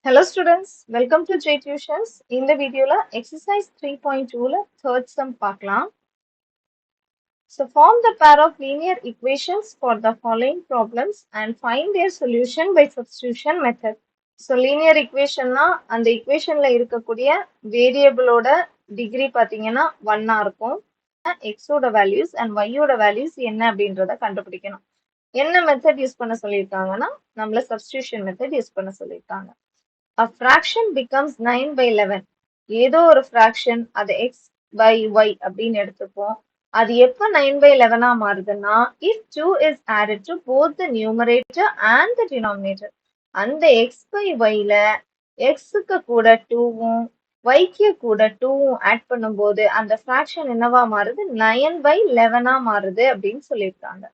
Hello students, welcome to J Tuitions. இந்த வீடியோல exercise 3.2ல third sum பார்க்கலாம். So form the pair of linear equations for the following problems and find their solution by substitution method. So linear equationனா அந்த equationல இருக்கக்கூடிய variableோட degree பார்த்தீங்கன்னா 1 இருக்கும். x ஓட values and y ஓட values என்ன அப்படின்றத கண்டுபிடிக்கணும். என்ன மெத்தட் யூஸ் பண்ண சொல்லியிருக்காங்கன்னா நம்மள substitution method யூஸ் பண்ண சொல்லியிருக்காங்க. A fraction becomes 9 by 11. ஏதோ ஒரு fraction அது x by y அப்படின்னு எடுத்துப்போம். அது எப்ப 9 by 11 மாறுதுன்னா if 2 is added to both the numerator and the denominator. அந்த x by yல xக்கு கூட 2வும் yக்கு கூட 2வும் ஆட் பண்ணும்போது அந்த fraction என்னவா மாறுது 9 by 11 மாறுது அப்படின்னு சொல்லியிருக்காங்க.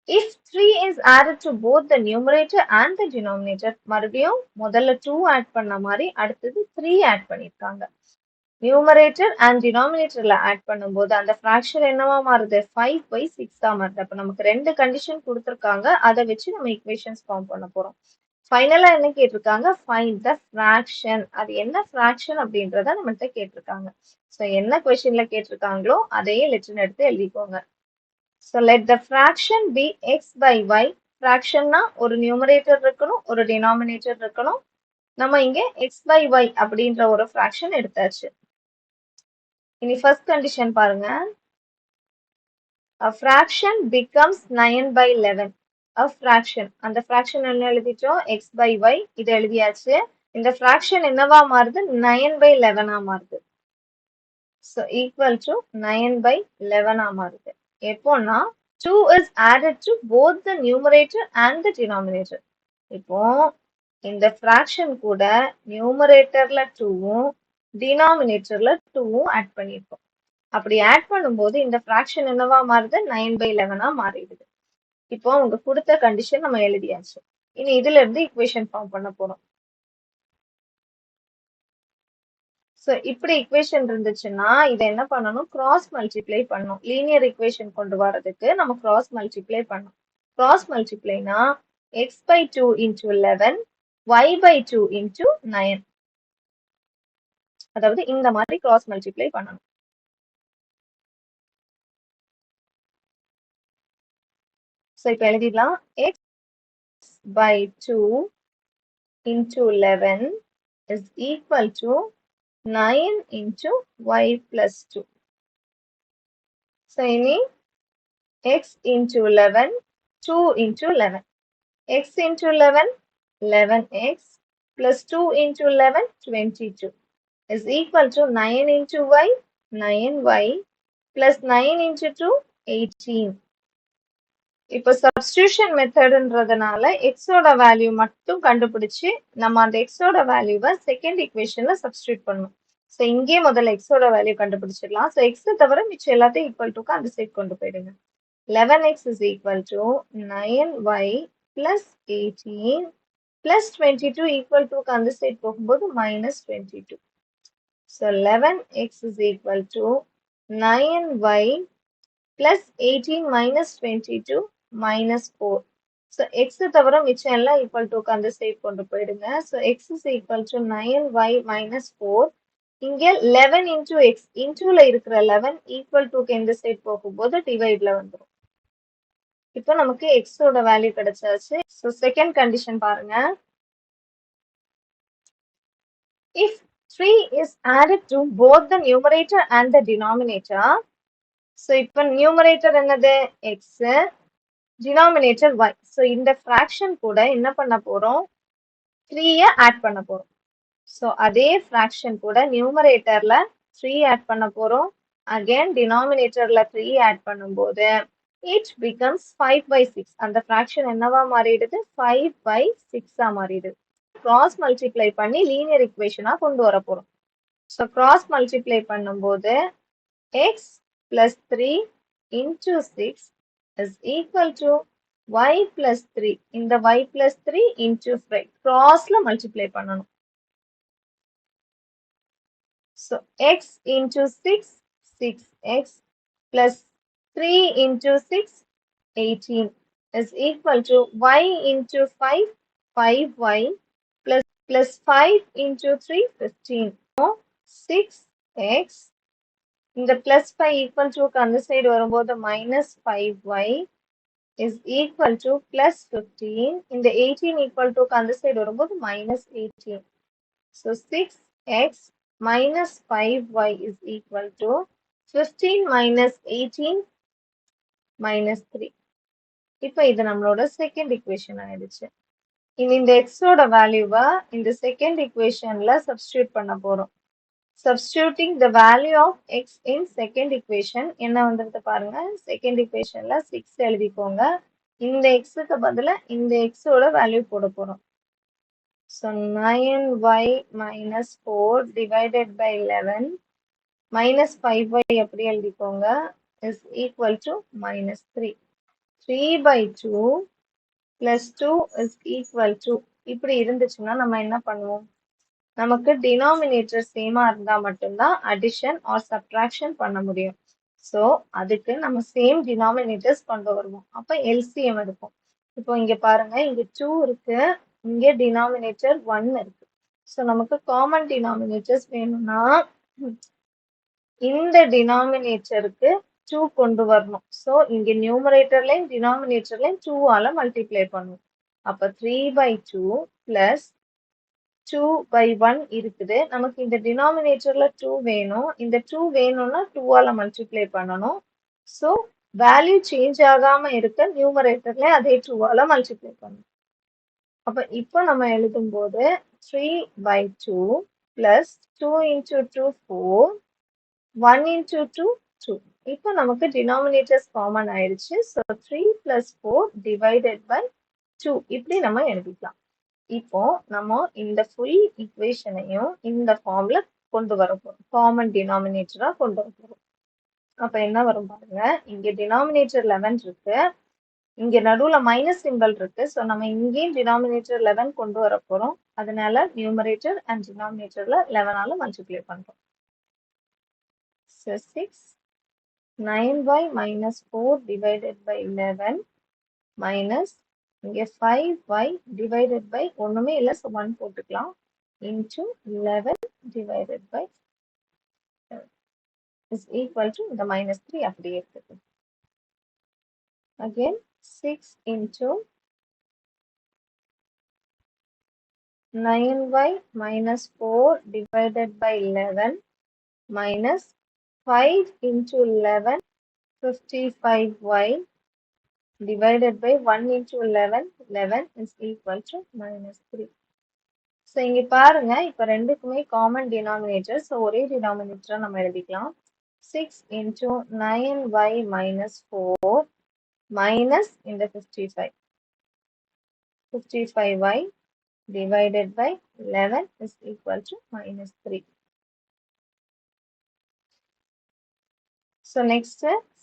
If 3 is added to both the numerator and the denominator, மறுபடியும் முதல்ல 2 ஆட் பண்ண மாதிரி அடுத்தது 3 ஆட் பண்ணிருக்காங்க. Numerator and denominatorல ஆட் பண்ணும்போது அந்த fraction என்னவா மாறுது 5 by 6 மாறுது. அப்ப நமக்கு ரெண்டு கண்டிஷன் கொடுத்திருக்காங்க. அதை வச்சு நம்ம equations ஃபார்ம் பண்ண போறோம். ஃபைனலா என்ன கேட்டிருக்காங்க find the fraction. அது என்ன fraction அப்படின்றத நம்மள்ட்ட கேட்டிருக்காங்க. ஸோ என்ன கொஸ்டின்ல கேட்டிருக்காங்களோ அதையே லெட்டர் எடுத்து எழுதிக்கோங்க. So let the fraction be x by y. Fractionனா ஒரு numerator இருக்கணும், ஒரு denominator இருக்கணும். நம்ம இங்க x by y அப்படின்ற ஒரு fraction எடுத்தாச்சு. இனி first condition பாருங்க. A fraction becomes 9 by 11. A fraction. அந்த fraction என்ன எழுதிட்டோம்? x by y. இது எழுதியாச்சு. இந்த fraction என்னவா மாறுது? 9 by 11 மாறுது. So equal to 9 by 11 மாறுது. எப்போன்னா 2 is added to both the numerator and the denominator. இப்போ இந்த fraction கூட numeratorல 2வும் denominatorல 2வும் ஆட் பண்ணிருக்கோம். அப்படி ஆட் பண்ணும்போது இந்த fraction என்னவா மாறுது 9 by 11 மாறிடுது. இப்போ அவங்க கொடுத்த கண்டிஷன் நம்ம எழுதியாச்சு. இனி இதுல இருந்து equation ஃபார்ம் பண்ண போறோம். ஸோ இப்படி equation இருந்துச்சுன்னா இதை என்ன பண்ணணும் cross multiply பண்ணணும். linear equation கொண்டு வரதுக்கு நம்ம cross multiply பண்ணணும். cross multiplyனா x by 2 into 11 y by 2 into 9. அதாவது இந்த மாதிரி cross multiply பண்ணணும். ஸோ இப்போ எழுதிடலாம் x by 2 into 11 is equal to 9 into y plus 2. So இனி x into 11, 2 into 11. x into 11, 11x plus 2 into 11, 22 is equal to 9 into y, 9y plus 9 into 2, 18. இப்போ substitution மெத்தட்ன்றதுனால x ஓட value மட்டும் கண்டுபிடிச்சு நம்ம அந்த x ஓட வேல்யூவை செகண்ட் ஈக்குவேஷன்ல சப்ஸ்டிடியூட் பண்ணணும். ஸோ இங்கே முதல்ல x ஓட வேல்யூ கண்டுபிடிச்சிடலாம். ஸோ x தவிர மிச்சம் எல்லாத்தையும் ஈக்குவல் டுக்கு அந்த சைட் கொண்டு போயிடுங்க. 11x is equal to 9y plus 18 plus 22 equal to அந்த சைட் போகும்போது minus 22. So 11x is equal to 9y plus 18 minus 22 minus 4. So x தவிர மிச்சம் எல்லாம் equal to அந்த சைட் கொண்டு போயிடுங்க. So x is equal to 9y minus 4. இங்க 11 into x இன்டூல இருக்கிற 11 equal to இந்த சைட் போகும்போது டிவைட்ல வந்துடும். இப்போ நமக்கு x ஓட வேல்யூ கிடைச்சாச்சு. ஸோ செகண்ட் கண்டிஷன் பாருங்க. If 3 is added to both the numerator and the denominator, so இப்போ நியூமரேட்டர் என்னது x, டினாமினேட்டர் y. ஸோ இந்த ஃப்ராக்ஷன் கூட என்ன பண்ண போறோம் 3ய ஆட் பண்ண போறோம். ஸோ அதே ஃப்ராக்ஷன் கூட நியூமரேட்டர்ல 3 ஆட் பண்ண போறோம். அகைன் டினாமினேட்டர்ல 3 ஆட் பண்ணும்போது it becomes 5 by 6. அந்த fraction என்னவா மாறிடுது 5 by 6 மாறிடுது. cross multiply பண்ணி linear equation கொண்டு வர போறோம். So cross multiply பண்ணும்போது x plus 3 into 6 is equal to y plus 3. இந்த y plus 3 into 5. crossல multiply பண்ணணும். So x into 6, 6x plus 3 into 6, 18 is equal to y into 5, 5y plus 5 into 3, 15. So 6x. இந்த plus 5 equal to அந்த side வரும்போது minus 5y is equal to plus 15. இந்த 18 equal to அந்த side வரும்போது minus 18. So 6x minus 5y is equal to 15 minus 18 minus 3. இப்போ இது நம்மளோட second equation ஆயிடுச்சு. இனி இந்த x ஓட வேல்யூவை இந்த செகண்ட் equationல substitute பண்ண போறோம். Substituting the value of x in second equation என்ன வந்துருது பாருங்க. செகண்ட் equationல 6 எழுதிக்கோங்க. இந்த xக்கு பதிலா இந்த x ஓட வேல்யூ போட போறோம். So 9y minus 4 divided by 11 minus 5y எப்படி எழுதிக்கோங்க is equal to minus 3. 3 by 2 plus 2 is equal to இப்படி இருந்துச்சுன்னா நம்ம என்ன பண்ணுவோம்? நமக்கு டினாமினேட்டர் சேமா இருந்தா மட்டும்தான் அடிஷன் ஆர் சப்ட்ராக்ஷன் பண்ண முடியும். ஸோ அதுக்கு நம்ம சேம் டினாமினேட்டர்ஸ் கொண்டு வருவோம். அப்போ எல்சிஎம் எடுப்போம். இப்போ இங்க பாருங்க, இங்க 2 இருக்கு, இங்க டினாமினேட்டர் 1 இருக்கு. ஸோ நமக்கு காமன் டினாமினேட்டர்ஸ் வேணும்னா இந்த டினாமினேட்டருக்கு 2 கொண்டு வரணும். ஸோ இங்க நியூமரேட்டர்லையும் டினாமினேட்டர்லையும் 2 ஆல மல்டிப்ளை பண்ணுவோம். அப்போ 3 by 2 பிளஸ் 2 by 1 இருக்குது. நமக்கு இந்த டினாமினேட்டர்ல 2 வேணும். இந்த 2 வேணும்னா 2 ஆல மல்டிப்ளை பண்ணணும். ஸோ வேல்யூ சேஞ்ச் ஆகாம இருக்க நியூமரேட்டர்ல அதே 2 ஆல மல்டிப்ளை பண்ணணும். அப்ப இப்போ நம்ம எழுதும்போது 3 by 2 plus 2 into 2 4 1 into 2 2. இப்போ நமக்கு டினாமினேட்டர்ஸ் காமன் ஆயிடுச்சு. ஸோ 3 plus 4 divided by 2 இப்படி நம்ம எழுதிக்கலாம். இப்போ நம்ம இந்த ஃபுல் ஈக்குவேஷனையும் இந்த ஃபார்ம்ல கொண்டு வர போறோம். காமன் டினாமினேட்டரா கொண்டு வர போறோம். அப்ப என்ன வரும் பாருங்க, இங்க டினாமினேட்டர் 11 இருக்கு, இங்க நடுவுல மைனஸ் சிம்பிள் இருக்கு. ஸோ நம்ம இங்கேயும் டினாமினேட்டர் 11 கொண்டு வர போறோம். அதனால நியூமரேட்டர் அண்ட் டினாமினேட்டர்ல 11ஆல மல்டிப்ளை பண்றோம். So 6 9y minus 4 divided by 11 minus இங்க 5y divided by ஒண்ணுமே இல்ல, so 1 போட்டுக்கலாம், into 11 divided by 7 is equal to இந்த minus 3 அப்படியே இருக்குது. Again 6 into 9y minus 4 divided by 11 minus 5 into 11 55y divided by 1 into 11 11 is equal to minus 3. So இங்க பாருங்க, இப்போ ரெண்டுக்குமே காமன் டினாமினேட்டர், ஸோ ஒரே டினாமினேட்டரா நம்ம எழுதிக்கலாம். 6 into 9y minus 4 minus இந்த 55y divided by 11 is equal to minus 3. So next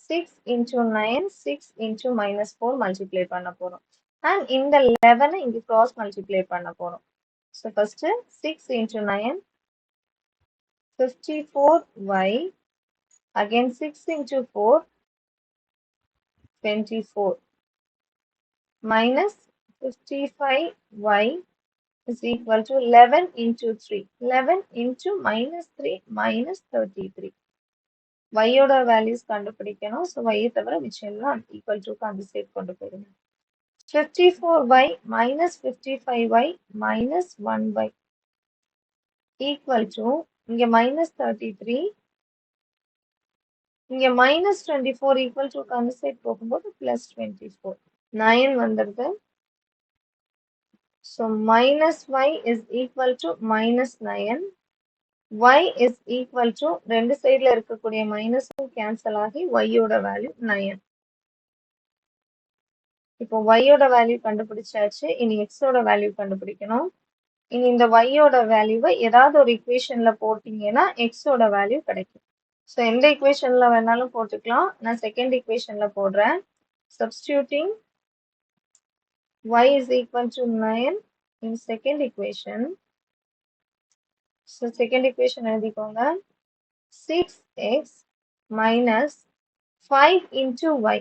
6 into 9 6 into minus 4 multiply பண்ண போறோம். And இந்த 11 இங்க cross multiply பண்ண போறோம். So first 6 into 9 54y, again 6 into 4 24 minus 55y is equal to 11 into 3 11 into minus 3 minus 33. y ஓட values கண்டுபிடிக்கணும். So y தவிர மிச்சம் எல்லாம் ஈக்குவல் டு அந்த சைட் கொண்டு போயிடுங்க. 54y minus 55y minus 1y equal to இங்க minus 33, இங்க minus 24 equal to அந்த சைட் போகும்போது plus 24 9 வந்துருது. So minus y is equal to minus 9. y is equal to ரெண்டு சைடுல இருக்கக்கூடிய மைனஸும் கேன்சல் ஆகி y ஓட வேல்யூ 9. இப்போ y ஓட வேல்யூ கண்டுபிடிச்சாச்சு. இனி x ஓட வேல்யூ கண்டுபிடிக்கணும். இனி இந்த y ஓட வேல்யூவை ஏதாவது ஒரு ஈக்குவேஷன்ல போட்டீங்கன்னா x ஓட வேல்யூ கிடைக்கும். ஸோ எந்த ஈக்குவேஷன்ல வேணாலும் போட்டுக்கலாம். நான் செகண்ட் ஈக்குவேஷன்ல போடுறேன். Substituting y is equal to 9 in second equation. So second equation எழுதிக்கோங்க. 6x minus 5 into y.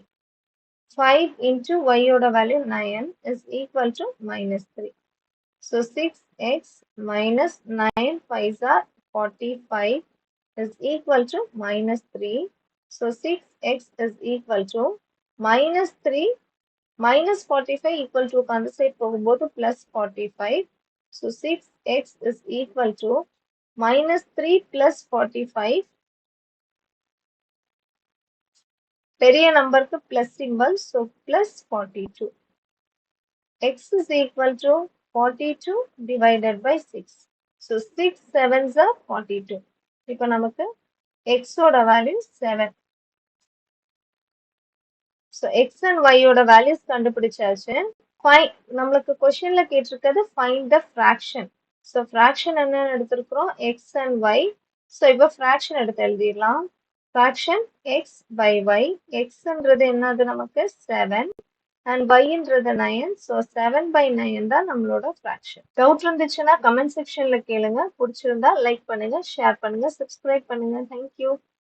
5 into y ஓட value 9 is equal to minus 3. So 6x minus 9 5s are 45 is equal to minus 3. So 6x is equal to minus 3 minus 45 equal to on the side போகும்போது plus 45. So 6x is equal to minus 3 plus 45. பெரிய நம்பருக்கு plus symbol, so plus 42. X is equal to 42 divided by 6. So 6 7s are 42. இப்போ நமக்கு x ஓட value 7. So x and y ஓட values கண்டுபிடிச்சாச்சு. நம்மளுக்கு கொஸ்டின்ல கேட்டிருக்கிறது find the fraction. So fraction என்னன்னு எடுத்திருக்கிறோம் x and y. So இப்போ fraction எடுத்து எழுதிடலாம். Fraction x by y. xன்றது என்னது நமக்கு 7 and y-ன்றது 9. So 7 by 9 தான் நம்மளோட fraction. டவுட் இருந்துச்சுன்னா கமெண்ட் செக்ஷன்ல கேளுங்க. பிடிச்சிருந்தா லைக் பண்ணுங்க, ஷேர் பண்ணுங்க, சப்ஸ்கிரைப் பண்ணுங்க. Thank you.